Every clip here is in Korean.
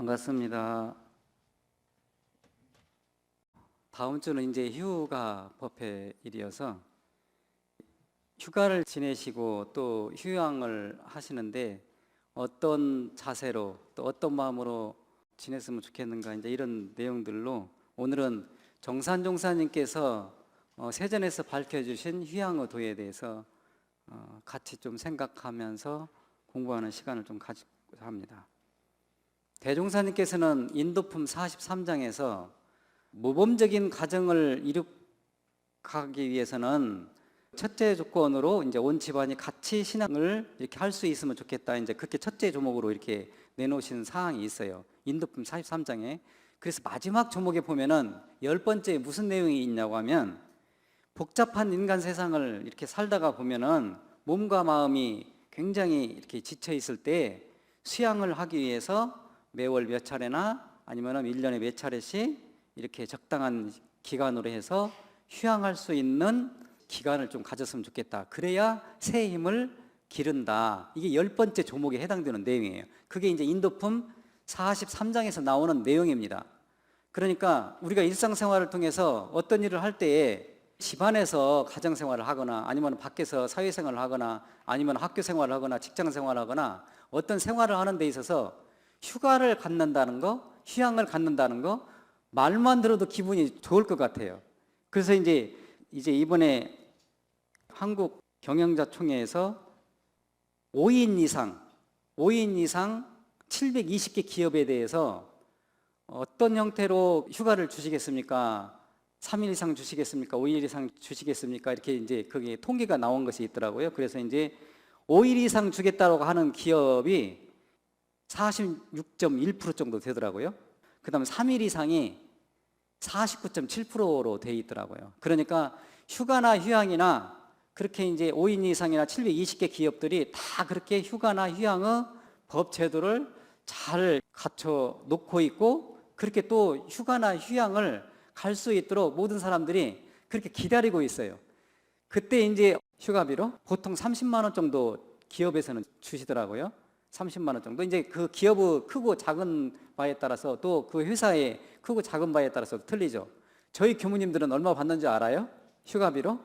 반갑습니다. 다음 주는 이제 휴가 법회일이어서 휴가를 지내시고 또 휴양을 하시는데 어떤 자세로 또 어떤 마음으로 지냈으면 좋겠는가, 이제 이런 내용들로 오늘은 정산종사님께서 세전에서 밝혀주신 휴양의 도에 대해서 같이 좀 생각하면서 공부하는 시간을 좀 가지고 합니다. 대종사님께서는 인도품 43장에서 모범적인 가정을 이룩하기 위해서는 첫째 조건으로 이제 온 집안이 같이 신앙을 이렇게 할 수 있으면 좋겠다, 이제 그렇게 첫째 조목으로 이렇게 내놓으신 사항이 있어요. 인도품 43장에. 그래서 마지막 조목에 보면은 10번째 무슨 내용이 있냐고 하면, 복잡한 인간 세상을 이렇게 살다가 보면은 몸과 마음이 굉장히 이렇게 지쳐 있을 때 수양을 하기 위해서 매월 몇 차례나 아니면은 1년에 몇 차례씩 이렇게 적당한 기간으로 해서 휴양할 수 있는 기간을 좀 가졌으면 좋겠다. 그래야 새 힘을 기른다. 이게 10번째 조목에 해당되는 내용이에요. 그게 이제 인도품 43장에서 나오는 내용입니다. 그러니까 우리가 일상생활을 통해서 어떤 일을 할 때에 집안에서 가정생활을 하거나 아니면 밖에서 사회생활을 하거나 아니면 학교생활을 하거나 직장생활을 하거나 어떤 생활을 하는 데 있어서 휴가를 갖는다는 거, 휴양을 갖는다는 거, 말만 들어도 기분이 좋을 것 같아요. 그래서 이제 이번에 한국 경영자 총회에서 5인 이상 720개 기업에 대해서 어떤 형태로 휴가를 주시겠습니까? 3일 이상 주시겠습니까? 5일 이상 주시겠습니까? 이렇게 이제 그게 통계가 나온 것이 있더라고요. 그래서 이제 5일 이상 주겠다고 하는 기업이 46.1% 정도 되더라고요. 그 다음에 3일 이상이 49.7%로 돼 있더라고요. 그러니까 휴가나 휴양이나 그렇게 이제 5인 이상이나 720개 기업들이 다 그렇게 휴가나 휴양의 법 제도를 잘 갖춰 놓고 있고, 그렇게 또 휴가나 휴양을 갈 수 있도록 모든 사람들이 그렇게 기다리고 있어요. 그때 이제 휴가비로 보통 30만 원 정도 기업에서는 주시더라고요. 30만 원 정도. 이제 그 기업의 크고 작은 바에 따라서 또 그 회사의 크고 작은 바에 따라서 틀리죠. 저희 교무님들은 얼마 받는지 알아요? 휴가비로?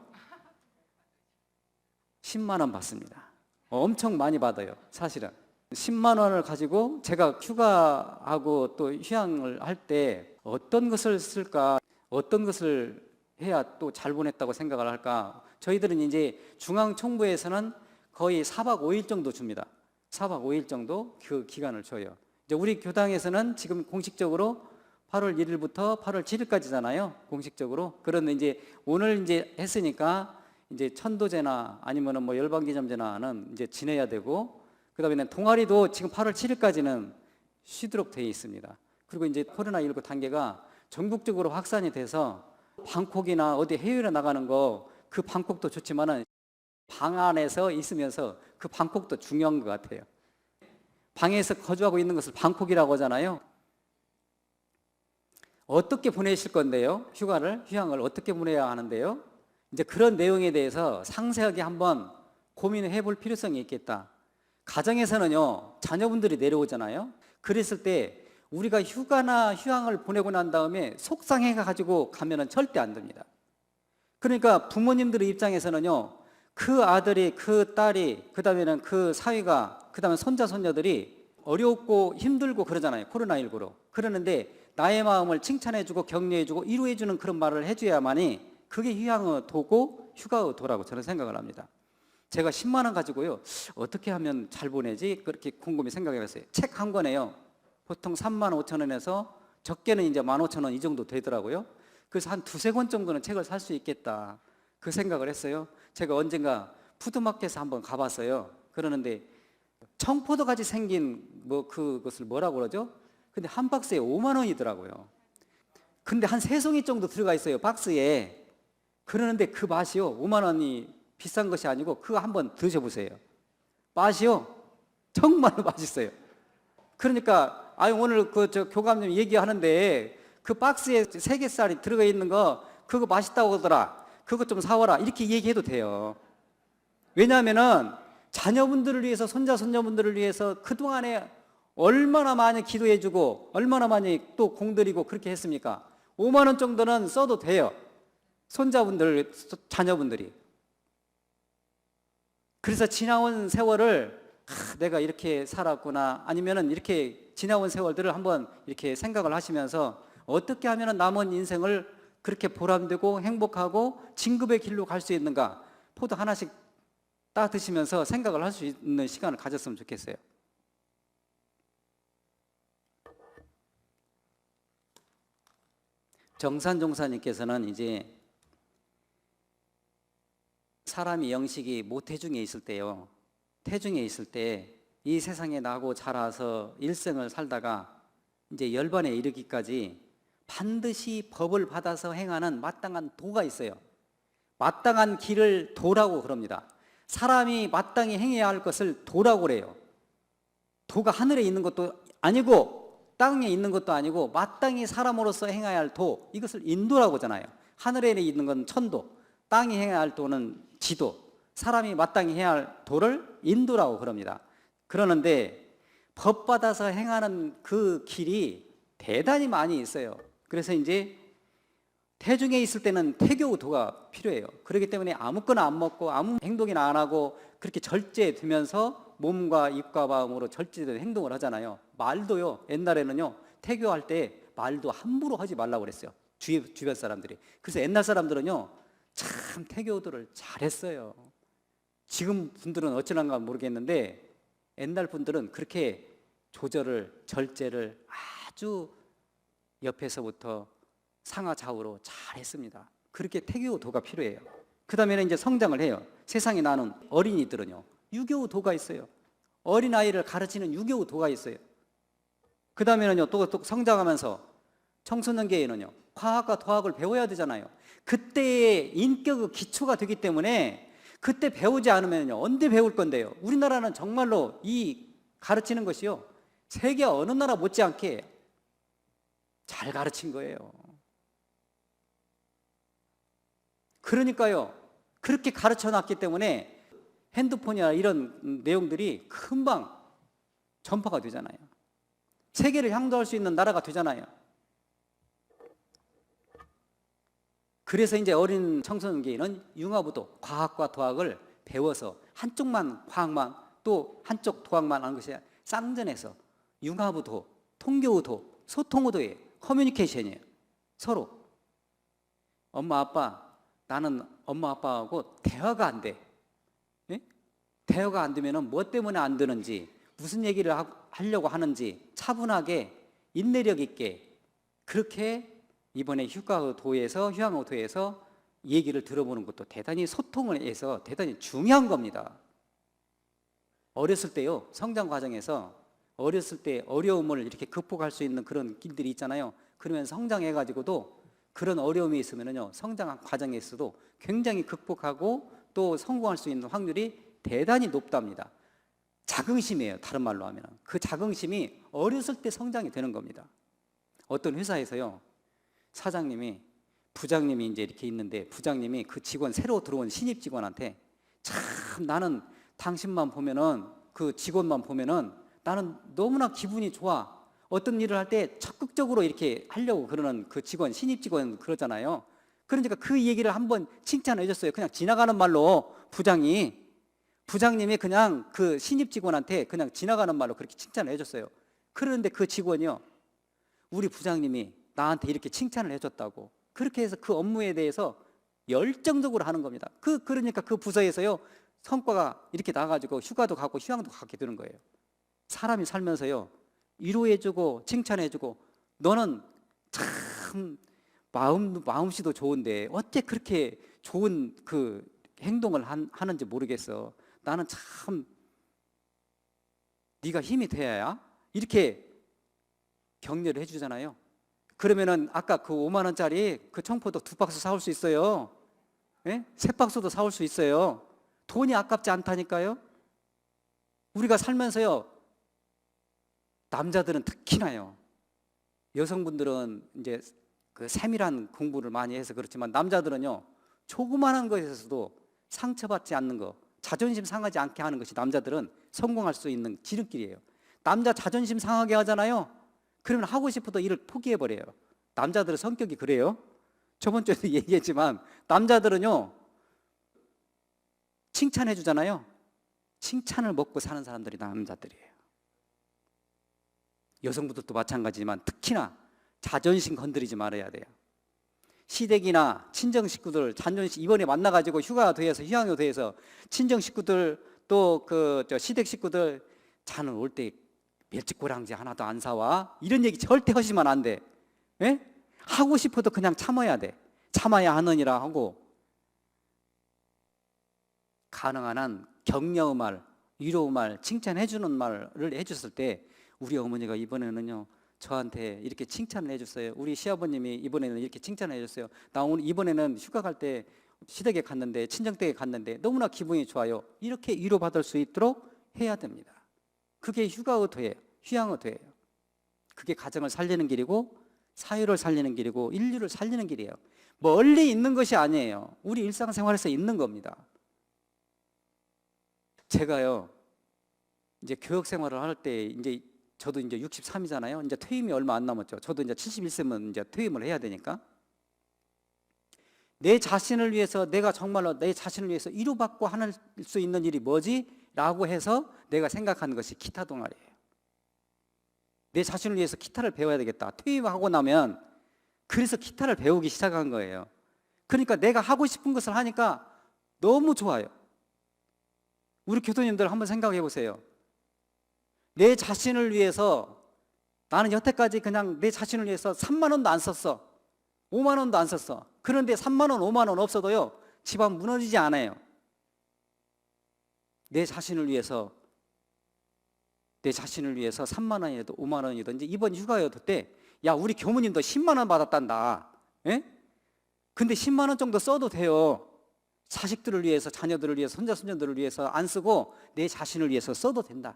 10만 원 받습니다. 엄청 많이 받아요, 사실은. 10만 원을 가지고 제가 휴가하고 또 휴양을 할 때 어떤 것을 쓸까, 어떤 것을 해야 또 잘 보냈다고 생각을 할까. 저희들은 이제 중앙총부에서는 거의 4박 5일 정도 줍니다. 4박 5일 정도 그 기간을 줘요. 이제 우리 교당에서는 지금 공식적으로 8월 1일부터 8월 7일까지잖아요. 공식적으로. 그런데 이제 오늘 이제 했으니까 이제 천도제나 아니면은 뭐 열방기념제나는 이제 지내야 되고, 그다음에는 동아리도 지금 8월 7일까지는 쉬도록 되어 있습니다. 그리고 이제 코로나19 단계가 전국적으로 확산이 돼서 방콕이나 어디 해외로 나가는 거, 그 방콕도 좋지만은 방 안에서 있으면서 그 방콕도 중요한 것 같아요. 방에서 거주하고 있는 것을 방콕이라고 하잖아요. 어떻게 보내실 건데요? 휴양을 어떻게 보내야 하는데요? 이제 그런 내용에 대해서 상세하게 한번 고민을 해볼 필요성이 있겠다. 가정에서는요, 자녀분들이 내려오잖아요. 그랬을 때 우리가 휴가나 휴양을 보내고 난 다음에 속상해가지고 가면은 절대 안 됩니다. 그러니까 부모님들의 입장에서는요, 그 아들이, 그 딸이, 그 다음에는 그 사위가, 그 다음에 손자, 손녀들이 어렵고 힘들고 그러잖아요. 코로나19로. 그러는데 나의 마음을 칭찬해주고 격려해주고 위로해주는 그런 말을 해줘야만이 그게 휴양의 도고 휴가의 도라고 저는 생각을 합니다. 제가 10만 원 가지고요, 어떻게 하면 잘 보내지? 그렇게 곰곰이 생각해봤어요. 책 한 권에요, 보통 3만 5천 원에서 적게는 이제 15,000원 이 정도 되더라고요. 그래서 한 두세 권 정도는 책을 살 수 있겠다, 그 생각을 했어요. 제가 언젠가 푸드마켓에 한번 가봤어요. 그러는데 청포도같이 생긴 그것을 뭐라고 그러죠? 근데 한 박스에 5만 원이더라고요. 근데 한 3송이 정도 들어가 있어요, 박스에. 그러는데 그 맛이요, 5만 원이 비싼 것이 아니고 그거 한번 드셔보세요. 맛이요, 정말 맛있어요. 그러니까 오늘 저 교감님 얘기하는데 그 박스에 3개살이 들어가 있는 거 그거 맛있다고 하더라, 그거 좀 사와라, 이렇게 얘기해도 돼요. 왜냐하면은 자녀분들을 위해서, 손자 손녀분들을 위해서 그동안에 얼마나 많이 기도해주고 얼마나 많이 또 공들이고 그렇게 했습니까? 5만 원 정도는 써도 돼요. 손자분들, 자녀분들이. 그래서 지나온 세월을 내가 이렇게 살았구나, 아니면은 이렇게 지나온 세월들을 한번 이렇게 생각을 하시면서 어떻게 하면 남은 인생을 그렇게 보람되고 행복하고 진급의 길로 갈 수 있는가, 포도 하나씩 따 드시면서 생각을 할 수 있는 시간을 가졌으면 좋겠어요. 정산 종사님께서는 이제 사람이 영식이 모태중에 있을 때요, 태중에 있을 때 이 세상에 나고 자라서 일생을 살다가 이제 열반에 이르기까지 반드시 법을 받아서 행하는 마땅한 도가 있어요. 마땅한 길을 도라고 그럽니다. 사람이 마땅히 행해야 할 것을 도라고 그래요. 도가 하늘에 있는 것도 아니고 땅에 있는 것도 아니고 마땅히 사람으로서 행해야 할 도, 이것을 인도라고 하잖아요. 하늘에 있는 건 천도, 땅이 행해야 할 도는 지도, 사람이 마땅히 해야 할 도를 인도라고 그럽니다. 그러는데 법 받아서 행하는 그 길이 대단히 많이 있어요. 그래서 이제 태중에 있을 때는 태교도가 필요해요. 그렇기 때문에 아무거나 안 먹고 아무 행동이나 안 하고 그렇게 절제되면서 몸과 입과 마음으로 절제된 행동을 하잖아요. 말도요, 옛날에는요, 태교할 때 말도 함부로 하지 말라고 그랬어요. 주변 사람들이. 그래서 옛날 사람들은요, 참 태교도를 잘했어요. 지금 분들은 어쩌란가 모르겠는데 옛날 분들은 그렇게 조절을, 절제를 아주 옆에서부터 상하 좌우로 잘 했습니다. 그렇게 태교도가 필요해요. 그 다음에는 이제 성장을 해요. 세상에 나는 어린이들은요, 유교도가 있어요. 어린아이를 가르치는 유교도가 있어요. 그 다음에는요, 또 성장하면서 청소년기에는요, 과학과 도학을 배워야 되잖아요. 그때의 인격의 기초가 되기 때문에 그때 배우지 않으면요, 언제 배울 건데요? 우리나라는 정말로 이 가르치는 것이요, 세계 어느 나라 못지않게 잘 가르친 거예요. 그러니까요, 그렇게 가르쳐 놨기 때문에 핸드폰이나 이런 내용들이 금방 전파가 되잖아요. 세계를 향도할 수 있는 나라가 되잖아요. 그래서 이제 어린 청소년기에는 융합우도, 과학과 도학을 배워서 한쪽만 과학만 또 한쪽 도학만 하는 것이 쌍전해서 융합우도, 통교우도, 소통우도예요. 커뮤니케이션이에요. 서로 엄마 아빠, 나는 엄마 아빠하고 대화가 안 돼. 네? 대화가 안 되면 뭐 때문에 안 되는지, 무슨 얘기를 하려고 하는지 차분하게 인내력 있게 그렇게 이번에 휴양도에서 얘기를 들어보는 것도 대단히 소통을 해서 대단히 중요한 겁니다. 어렸을 때요, 성장 과정에서 어렸을 때 어려움을 이렇게 극복할 수 있는 그런 길들이 있잖아요. 그러면 성장해가지고도 그런 어려움이 있으면요, 성장 과정에서도 굉장히 극복하고 또 성공할 수 있는 확률이 대단히 높답니다. 자긍심이에요. 다른 말로 하면 그 자긍심이 어렸을 때 성장이 되는 겁니다. 어떤 회사에서요, 사장님이, 부장님이 이제 이렇게 있는데 부장님이 그 직원, 새로 들어온 신입 직원한테 참 나는 당신만 보면은, 그 직원만 보면은 나는 너무나 기분이 좋아. 어떤 일을 할 때 적극적으로 이렇게 하려고 그러는 그 직원, 신입 직원 그러잖아요. 그러니까 그 얘기를 한번 칭찬해 줬어요. 그냥 지나가는 말로 부장님이 그냥 그 신입 직원한테 그냥 지나가는 말로 그렇게 칭찬을 해줬어요. 그런데 그 직원이요, 우리 부장님이 나한테 이렇게 칭찬을 해줬다고 그렇게 해서 그 업무에 대해서 열정적으로 하는 겁니다. 그러니까 그 부서에서요, 성과가 이렇게 나가지고 휴가도 가고 휴양도 가게 되는 거예요. 사람이 살면서요, 위로해주고 칭찬해주고, 너는 참 마음씨도 좋은데 어째 그렇게 좋은 그 행동을 하는지 모르겠어. 나는 참 네가 힘이 돼야 이렇게 격려를 해주잖아요. 그러면은 아까 그 5만 원짜리 그 청포도 2박스 사올 수 있어요. 예? 3박스도 사올 수 있어요. 돈이 아깝지 않다니까요. 우리가 살면서요, 남자들은 특히나요, 여성분들은 이제 그 세밀한 공부를 많이 해서 그렇지만 남자들은요, 조그마한 것에서도 상처받지 않는 거, 자존심 상하지 않게 하는 것이 남자들은 성공할 수 있는 지름길이에요. 남자 자존심 상하게 하잖아요. 그러면 하고 싶어도 일을 포기해버려요. 남자들의 성격이 그래요. 저번 주에도 얘기했지만 남자들은요 칭찬해 주잖아요. 칭찬을 먹고 사는 사람들이 남자들이에요. 여성분들도 마찬가지지만 특히나 자존심 건드리지 말아야 돼요. 시댁이나 친정 식구들 자존심 이번에 만나가지고 휴양에 대해서 친정 식구들 또 시댁 식구들 자는 올 때 멸치고랑지 하나도 안 사와 이런 얘기 절대 하시면 안 돼. 예? 하고 싶어도 그냥 참아야 돼. 참아야 하느니라 하고 가능한 한 격려의 말, 위로의 말, 칭찬해 주는 말을 해줬을 때 우리 어머니가 이번에는요 저한테 이렇게 칭찬을 해줬어요. 우리 시아버님이 이번에는 이렇게 칭찬을 해줬어요. 나 오늘 이번에는 휴가 갈 때 시댁에 갔는데 친정댁에 갔는데 너무나 기분이 좋아요. 이렇게 위로받을 수 있도록 해야 됩니다. 그게 휴양의도예요. 그게 가정을 살리는 길이고 사회를 살리는 길이고 인류를 살리는 길이에요. 멀리 있는 것이 아니에요. 우리 일상생활에서 있는 겁니다. 제가요 이제 교육 생활을 할 때 이제 저도 이제 63이잖아요. 이제 퇴임이 얼마 안 남았죠. 저도 이제 71세면 이제 퇴임을 해야 되니까 내 자신을 위해서 내가 정말로 내 자신을 위해서 위로받고 할 수 있는 일이 뭐지? 라고 해서 내가 생각하는 것이 기타 동아리예요. 내 자신을 위해서 기타를 배워야 되겠다. 퇴임하고 나면 그래서 기타를 배우기 시작한 거예요. 그러니까 내가 하고 싶은 것을 하니까 너무 좋아요. 우리 교도님들 한번 생각해 보세요. 내 자신을 위해서 나는 여태까지 그냥 내 자신을 위해서 3만 원도 안 썼어. 5만 원도 안 썼어. 그런데 3만 원, 5만 원 없어도요 집안 무너지지 않아요. 내 자신을 위해서 3만 원이라도 5만 원이든지 이번 휴가여도 때 야 우리 교무님도 10만 원 받았단다. 에? 근데 10만 원 정도 써도 돼요. 자식들을 위해서, 자녀들을 위해서, 손자 손녀들을 위해서 안 쓰고 내 자신을 위해서 써도 된다.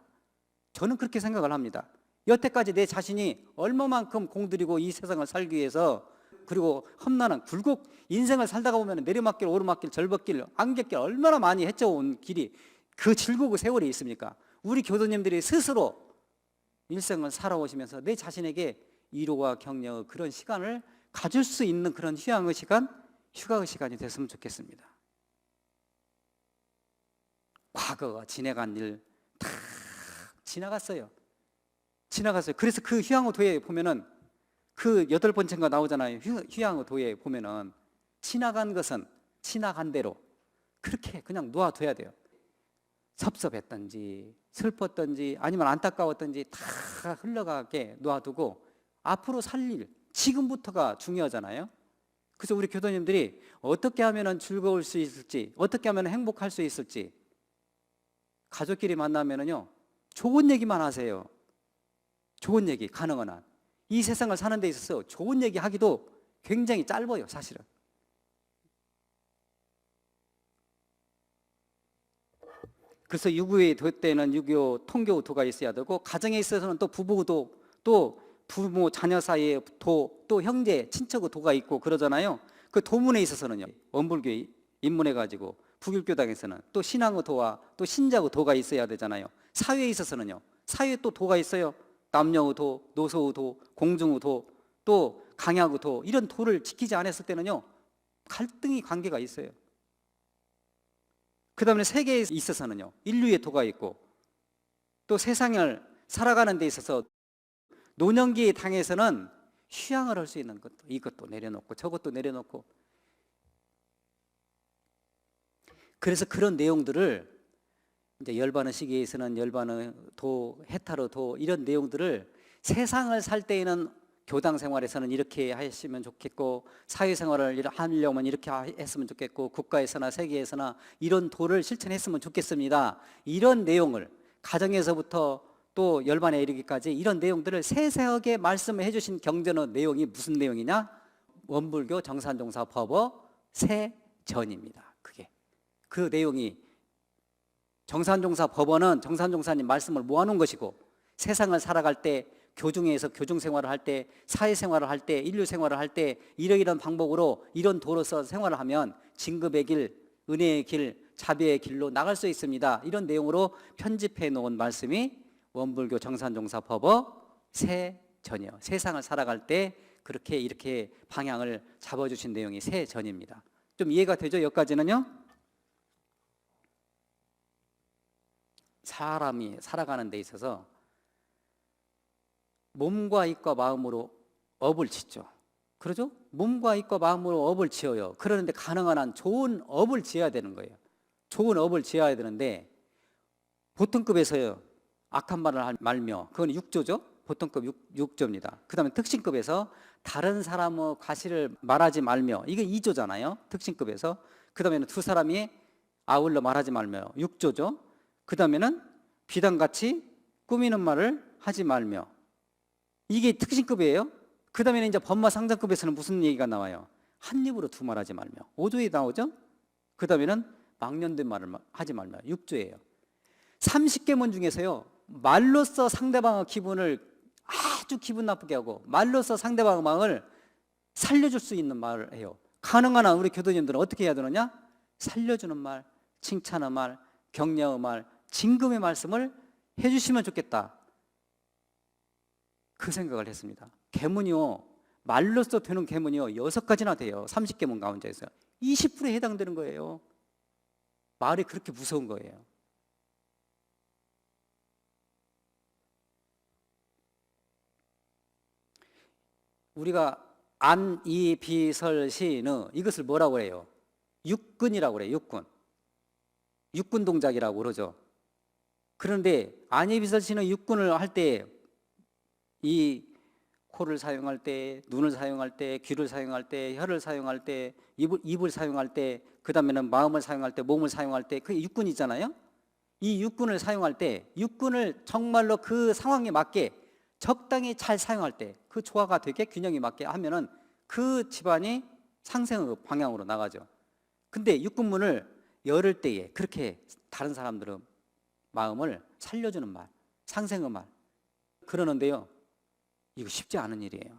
저는 그렇게 생각을 합니다. 여태까지 내 자신이 얼마만큼 공들이고 이 세상을 살기 위해서 그리고 험난한 굴곡 인생을 살다가 보면 내리막길, 오르막길, 절벽길, 안갯길 얼마나 많이 헤쳐온 길이 그 즐거운 세월이 있습니까? 우리 교도님들이 스스로 일생을 살아오시면서 내 자신에게 위로와 격려 그런 시간을 가질 수 있는 그런 휴양의 시간, 휴가의 시간이 됐으면 좋겠습니다. 과거가 지나간 일 다 지나갔어요. 그래서 그 휴양의 도에 보면은 그 8번째인가 나오잖아요. 휴양의 도에 보면은 지나간 것은 지나간 대로 그렇게 그냥 놓아둬야 돼요. 섭섭했던지 슬펐던지 아니면 안타까웠던지 다 흘러가게 놓아두고 앞으로 살 일, 지금부터가 중요하잖아요. 그래서 우리 교도님들이 어떻게 하면 즐거울 수 있을지, 어떻게 하면 행복할 수 있을지 가족끼리 만나면은요 좋은 얘기만 하세요. 좋은 얘기 가능한 한. 이 세상을 사는 데 있어서 좋은 얘기 하기도 굉장히 짧아요, 사실은. 그래서 유교의 도 때는 유교 통교 도가 있어야 되고 가정에 있어서는 또 부부도 또 부모 자녀 사이에 도, 또 형제 친척의 도가 있고 그러잖아요. 그 도문에 있어서는요 원불교에 입문해가지고 북일교당에서는 또 신앙의 도와 또 신자의 도가 있어야 되잖아요. 사회에 있어서는요 사회에 또 도가 있어요. 남녀의 도, 노소의 도, 공중의 도, 또 강약의 도 이런 도를 지키지 않았을 때는요 갈등이 관계가 있어요. 그 다음에 세계에 있어서는요 인류의 도가 있고 또 세상을 살아가는 데 있어서 노년기의 당에서는 휴양을 할 수 있는 것도 이것도 내려놓고 저것도 내려놓고 그래서 그런 내용들을 이제 열반의 시기에서는 열반의 도, 해탈의 도 이런 내용들을 세상을 살 때에는 교당 생활에서는 이렇게 하시면 좋겠고 사회생활을 하려면 이렇게 했으면 좋겠고 국가에서나 세계에서나 이런 도를 실천했으면 좋겠습니다. 이런 내용을 가정에서부터 또 열반에 이르기까지 이런 내용들을 세세하게 말씀해 주신 경전의 내용이 무슨 내용이냐? 원불교 정산종사 법어 세전입니다. 그게 그 내용이 정산종사 법어는 정산종사님 말씀을 모아놓은 것이고 세상을 살아갈 때 교중에서 교중생활을 할 때 사회생활을 할 때 인류생활을 할 때 이러이러한 방법으로 이런 도로서 생활을 하면 진급의 길, 은혜의 길, 자비의 길로 나갈 수 있습니다. 이런 내용으로 편집해 놓은 말씀이 원불교 정산종사법어 세전이요. 세상을 살아갈 때 그렇게 이렇게 방향을 잡아주신 내용이 세전입니다. 좀 이해가 되죠? 여기까지는요. 사람이 살아가는 데 있어서 몸과 입과 마음으로 업을 짓죠. 그러죠? 몸과 입과 마음으로 업을 지어요. 그러는데 가능한 한 좋은 업을 지어야 되는 거예요. 좋은 업을 지어야 되는데 보통급에서요, 악한 말을 말며, 그건 육조죠. 보통급 6조입니다. 그 다음에 특신급에서 다른 사람의 과실을 말하지 말며, 이게 2조잖아요. 특신급에서. 그 다음에는 두 사람이 아울러 말하지 말며, 6조죠. 그 다음에는 비단같이 꾸미는 말을 하지 말며, 이게 특신급이에요. 그 다음에는 이제 법마상장급에서는 무슨 얘기가 나와요? 한 입으로 두 말하지 말며, 5조에 나오죠. 그 다음에는 망년된 말을 하지 말며, 6조예요. 30계문 중에서요, 말로써 상대방의 기분을 아주 기분 나쁘게 하고 말로써 상대방의 마음을 살려줄 수 있는 말을 해요. 가능한 한 우리 교도님들은 어떻게 해야 되느냐? 살려주는 말, 칭찬의 말, 격려의 말, 징금의 말씀을 해주시면 좋겠다, 그 생각을 했습니다. 계문이요, 말로써 되는 계문이요 6가지나 돼요. 30계문 가운데에서 20%에 해당되는 거예요. 말이 그렇게 무서운 거예요. 우리가 안, 이, 비, 설, 시, 느, 이것을 뭐라고 해요? 육근이라고 그래요. 육근 동작이라고 그러죠. 그런데 안이, 비, 설, 시는 육근을 할 때 이 코를 사용할 때, 눈을 사용할 때, 귀를 사용할 때, 혀를 사용할 때, 입을 사용할 때, 그 다음에는 마음을 사용할 때, 몸을 사용할 때, 그게 육근이 있잖아요. 이 육근을 사용할 때, 육근을 정말로 그 상황에 맞게 적당히 잘 사용할 때, 그 조화가 되게 균형이 맞게 하면은 그 집안이 상생의 방향으로 나가죠. 근데 육근문을 열을 때에 그렇게 다른 사람들의 마음을 살려주는 말, 상생의 말, 그러는데요, 이거 쉽지 않은 일이에요.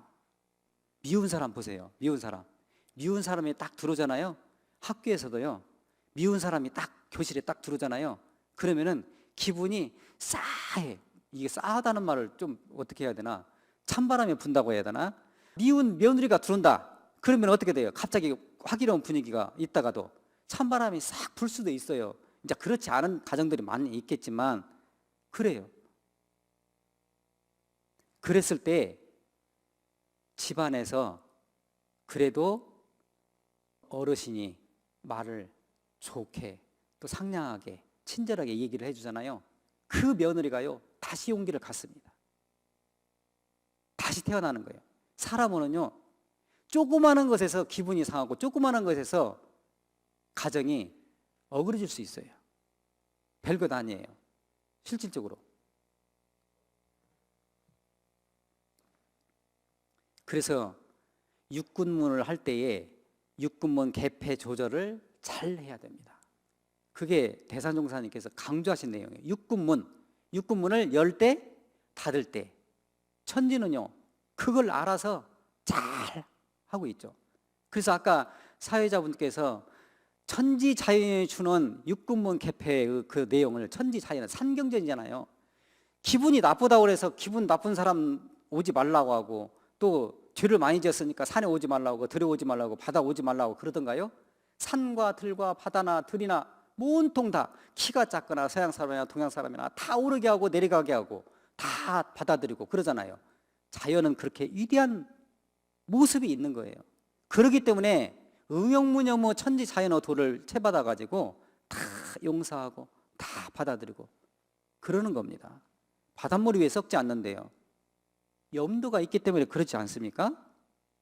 미운 사람 보세요. 미운 사람이 딱 들어오잖아요. 학교에서도요, 미운 사람이 딱 교실에 딱 들어오잖아요. 그러면은 기분이 싸해. 이게 싸하다는 말을 좀 어떻게 해야 되나? 찬바람이 분다고 해야 되나? 미운 며느리가 들어온다. 그러면 어떻게 돼요? 갑자기 화기로운 분위기가 있다가도 찬바람이 싹 불 수도 있어요. 이제 그렇지 않은 가정들이 많이 있겠지만 그래요. 그랬을 때 집안에서 그래도 어르신이 말을 좋게 또 상냥하게 친절하게 얘기를 해주잖아요. 그 며느리가요, 다시 용기를 갖습니다. 다시 태어나는 거예요. 사람은요, 조그마한 것에서 기분이 상하고 조그마한 것에서 가정이 어그러질 수 있어요. 별것 아니에요, 실질적으로. 그래서 육군문을 할 때에 육군문 개폐 조절을 잘 해야 됩니다. 그게 대산종사님께서 강조하신 내용이에요. 육군문을 열 때, 닫을 때. 천지는요, 그걸 알아서 잘 하고 있죠. 그래서 아까 사회자분께서 천지자연이 주는 육군문 개폐의 그 내용을, 천지자연, 산경전이잖아요. 기분이 나쁘다고 해서 기분 나쁜 사람 오지 말라고 하고, 또 죄를 많이 지었으니까 산에 오지 말라고, 들에 오지 말라고, 바다 오지 말라고 그러던가요? 산과 들과 바다나 들이나 온통 다 키가 작거나 서양 사람이나 동양 사람이나 다 오르게 하고 내려가게 하고 다 받아들이고 그러잖아요. 자연은 그렇게 위대한 모습이 있는 거예요. 그렇기 때문에 응용무념의 천지자연의 도를 채받아 가지고 다 용서하고 다 받아들이고 그러는 겁니다. 바닷물 위에 썩지 않는데요, 염도가 있기 때문에 그렇지 않습니까?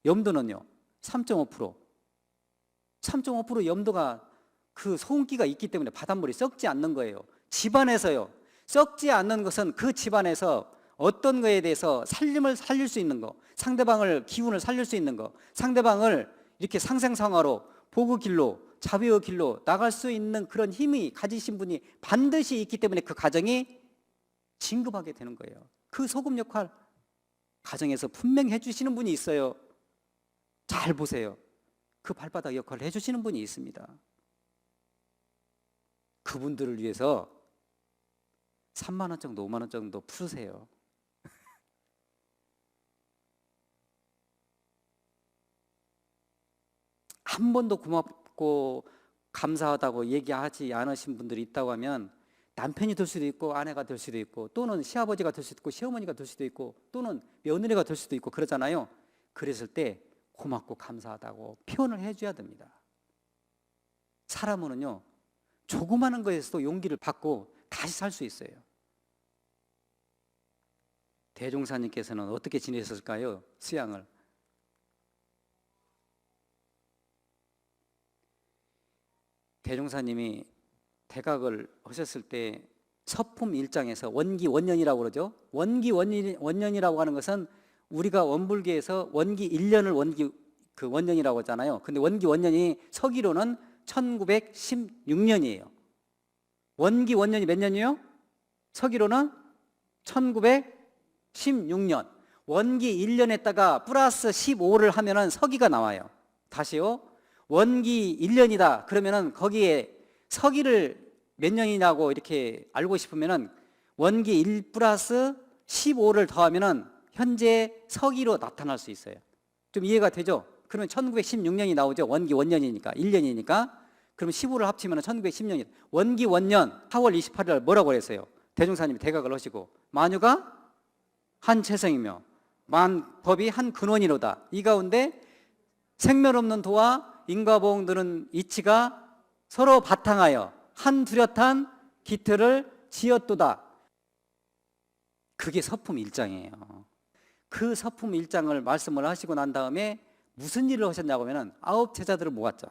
염도는요 3.5% 염도가, 그 소음기가 있기 때문에 바닷물이 썩지 않는 거예요. 집안에서요, 썩지 않는 것은 그 집안에서 어떤 거에 대해서 살림을 살릴 수 있는 거, 상대방을 기운을 살릴 수 있는 거, 상대방을 이렇게 상생상화로 복의 길로, 자비의 길로 나갈 수 있는 그런 힘이 가지신 분이 반드시 있기 때문에 그 가정이 진급하게 되는 거예요. 그 소금 역할 가정에서 분명히 해주시는 분이 있어요. 잘 보세요. 그 발바닥 역할을 해주시는 분이 있습니다. 그분들을 위해서 3만 원 정도, 5만 원 정도 푸세요. 한 번도 고맙고 감사하다고 얘기하지 않으신 분들이 있다고 하면 남편이 될 수도 있고 아내가 될 수도 있고 또는 시아버지가 될 수도 있고 시어머니가 될 수도 있고 또는 며느리가 될 수도 있고 그러잖아요. 그랬을 때 고맙고 감사하다고 표현을 해줘야 됩니다. 사람은요 조그마한 거에서도 용기를 받고 다시 살 수 있어요. 대종사님께서는 어떻게 지내셨을까요? 수양을. 대종사님이 대각을 하셨을 때 서품 1장에서 원기 원년이라고 그러죠. 원기 원년이라고 하는 것은 우리가 원불계에서 원기 1년을 원년이라고 하잖아요. 근데 원기 원년이 서기로는 1916년이에요. 원기 원년이 몇 년이에요? 서기로는 1916년. 원기 1년에다가 플러스 15를 하면은 서기가 나와요. 다시요. 원기 1년이다. 그러면은 거기에 서기를 몇 년이냐고 이렇게 알고 싶으면은 원기 1 플러스 15를 더하면은 현재 서기로 나타날 수 있어요. 좀 이해가 되죠? 그러면 1916년이 나오죠. 원기 원년이니까 1년이니까. 그럼 15를 합치면 1910년이 원기 원년 4월 28일 날 뭐라고 그랬어요? 대종사님이 대각을 하시고 만유가 한 채성이며 만법이 한 근원이로다. 이 가운데 생멸 없는 도와 인과보응들은 이치가 서로 바탕하여 한 뚜렷한 기틀을 지었도다. 그게 서품 1장이에요. 그 서품 1장을 말씀을 하시고 난 다음에 무슨 일을 하셨냐고 하면 9 제자들을 모았죠.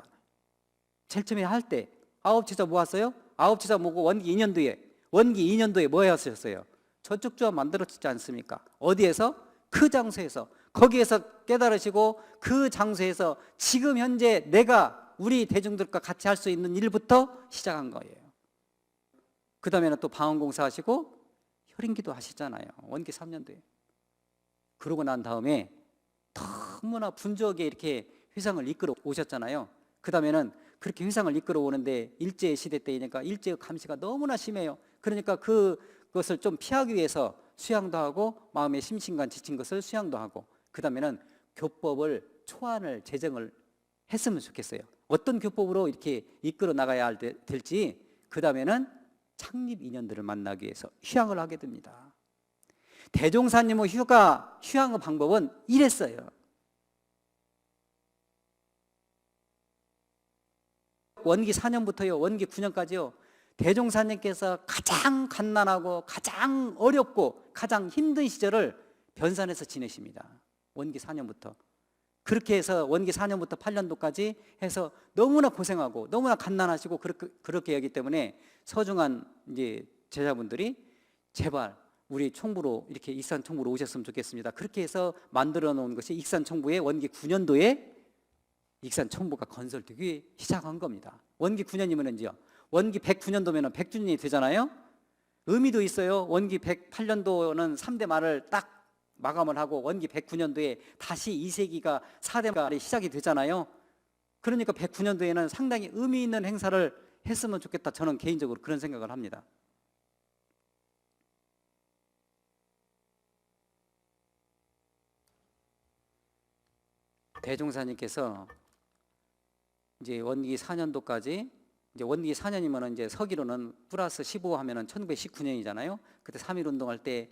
제일 처음에 할 때 9 제자 모았어요. 9 제자 모고 원기 2년도에 뭐 하셨어요? 저쪽 조합 만들었지 않습니까? 어디에서? 그 장소에서. 거기에서 깨달으시고 그 장소에서 지금 현재 내가 우리 대중들과 같이 할 수 있는 일부터 시작한 거예요. 그 다음에는 또 방언공사 하시고 혈인기도 하시잖아요. 원기 3년도에. 그러고 난 다음에 너무나 분주하게 이렇게 회상을 이끌어 오셨잖아요. 그 다음에는 그렇게 회상을 이끌어 오는데 일제 시대 때이니까 일제의 감시가 너무나 심해요. 그러니까 그것을 좀 피하기 위해서 수양도 하고 마음의 심신간 지친 것을 수양도 하고 그 다음에는 교법을 초안을 제정을 했으면 좋겠어요. 어떤 교법으로 이렇게 이끌어 나가야 될지 그 다음에는 창립 인연들을 만나기 위해서 휴양을 하게 됩니다. 대종사님의 휴양의 방법은 이랬어요. 원기 4년부터요 원기 9년까지요 대종사님께서 가장 갓난하고 가장 어렵고 가장 힘든 시절을 변산해서 지내십니다. 원기 4년부터 그렇게 해서 원기 4년부터 8년도까지 해서 너무나 고생하고 너무나 갓난하시고 그렇게 하기 때문에 서중한 이제 제자분들이 제발 우리 총부로 이렇게 익산총부로 오셨으면 좋겠습니다. 그렇게 해서 만들어 놓은 것이 익산총부의 원기 9년도에 익산총부가 건설되기 시작한 겁니다. 원기 9년이면은요 원기 109년도면 100주년이 되잖아요. 의미도 있어요. 원기 108년도는 3대 말을 딱 마감을 하고 원기 109년도에 다시 2세기가 4대 말이 시작이 되잖아요. 그러니까 109년도에는 상당히 의미 있는 행사를 했으면 좋겠다. 저는 개인적으로 그런 생각을 합니다. 대종사님께서 이제 원기 4년도까지 이제 원기 4년이면 이제 서기로는 플러스 15 하면은 1919년이잖아요. 그때 3.1 운동할 때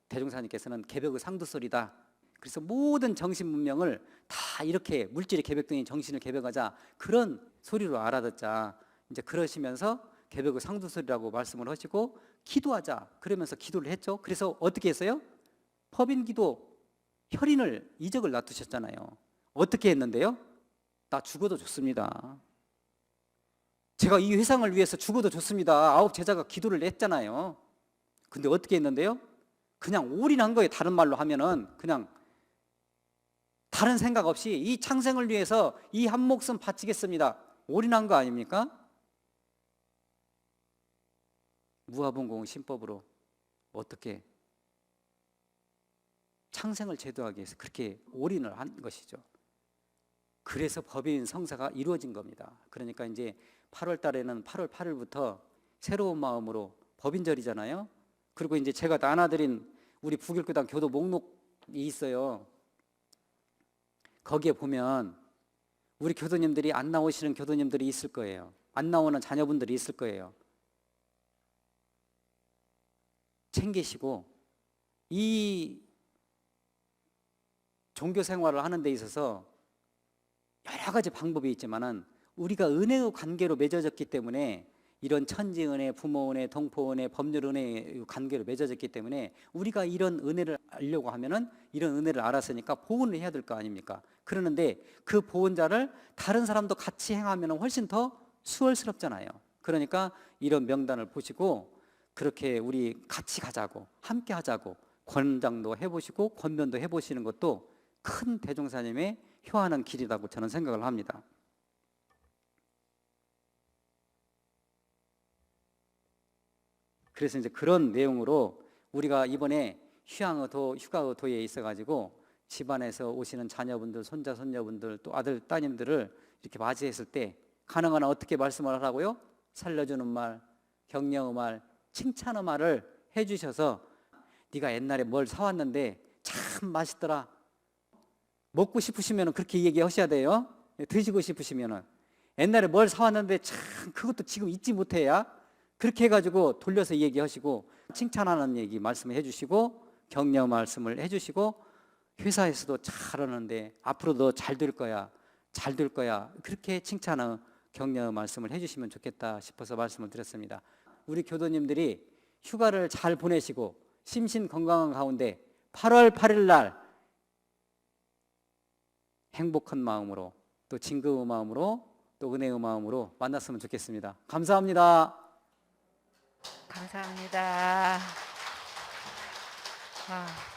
대종사님께서는 개벽의 상두설이다. 그래서 모든 정신 문명을 다 이렇게 물질의 개벽등이 정신을 개벽하자 그런 소리로 알아듣자. 이제 그러시면서 개벽의 상두설이라고 말씀을 하시고 기도하자. 그러면서 기도를 했죠. 그래서 어떻게 했어요? 법인기도 혈인을 이적을 놔두셨잖아요. 어떻게 했는데요? 나 죽어도 좋습니다. 제가 이 회상을 위해서 죽어도 좋습니다. 9 제자가 기도를 했잖아요. 근데 어떻게 했는데요? 그냥 올인한 거예요. 다른 말로 하면은 그냥 다른 생각 없이 이 창생을 위해서 이 한 목숨 바치겠습니다. 올인한 거 아닙니까? 무아봉공 신법으로 어떻게 창생을 제도하기 위해서 그렇게 올인을 한 것이죠. 그래서 법인 성사가 이루어진 겁니다. 그러니까 이제 8월 달에는 8월 8일부터 새로운 마음으로 법인절이잖아요. 그리고 이제 제가 나눠드린 우리 북일교당 교도 목록이 있어요. 거기에 보면 우리 교도님들이 안 나오시는 교도님들이 있을 거예요. 안 나오는 자녀분들이 있을 거예요. 챙기시고 이 종교 생활을 하는 데 있어서 여러 가지 방법이 있지만은 우리가 은혜의 관계로 맺어졌기 때문에 이런 천지은혜, 부모은혜, 동포은혜, 법률은혜의 관계로 맺어졌기 때문에 우리가 이런 은혜를 알려고 하면은 이런 은혜를 알았으니까 보온을 해야 될 거 아닙니까? 그러는데 그 보온자를 다른 사람도 같이 행하면 훨씬 더 수월스럽잖아요. 그러니까 이런 명단을 보시고 그렇게 우리 같이 가자고, 함께 하자고 권장도 해보시고 권면도 해보시는 것도 큰 대종사님의 효하는 길이라고 저는 생각을 합니다. 그래서 이제 그런 내용으로 우리가 이번에 휴가의도에 있어가지고 집안에서 오시는 자녀분들, 손자, 손녀분들, 또 아들, 따님들을 이렇게 맞이했을 때 가능한 한 어떻게 말씀을 하라고요? 살려주는 말, 격려의 말, 칭찬의 말을 해주셔서 네가 옛날에 뭘 사왔는데 참 맛있더라. 먹고 싶으시면 그렇게 얘기하셔야 돼요. 드시고 싶으시면 옛날에 뭘 사왔는데 참 그것도 지금 잊지 못해야 그렇게 해가지고 돌려서 얘기하시고 칭찬하는 얘기 말씀을 해주시고 격려 말씀을 해주시고 회사에서도 잘하는데 앞으로도 잘 될 거야, 잘 될 거야 그렇게 칭찬의 격려 말씀을 해주시면 좋겠다 싶어서 말씀을 드렸습니다. 우리 교도님들이 휴가를 잘 보내시고 심신 건강한 가운데 8월 8일 날 행복한 마음으로 또 진금의 마음으로 또 은혜의 마음으로 만났으면 좋겠습니다. 감사합니다. 감사합니다. 와.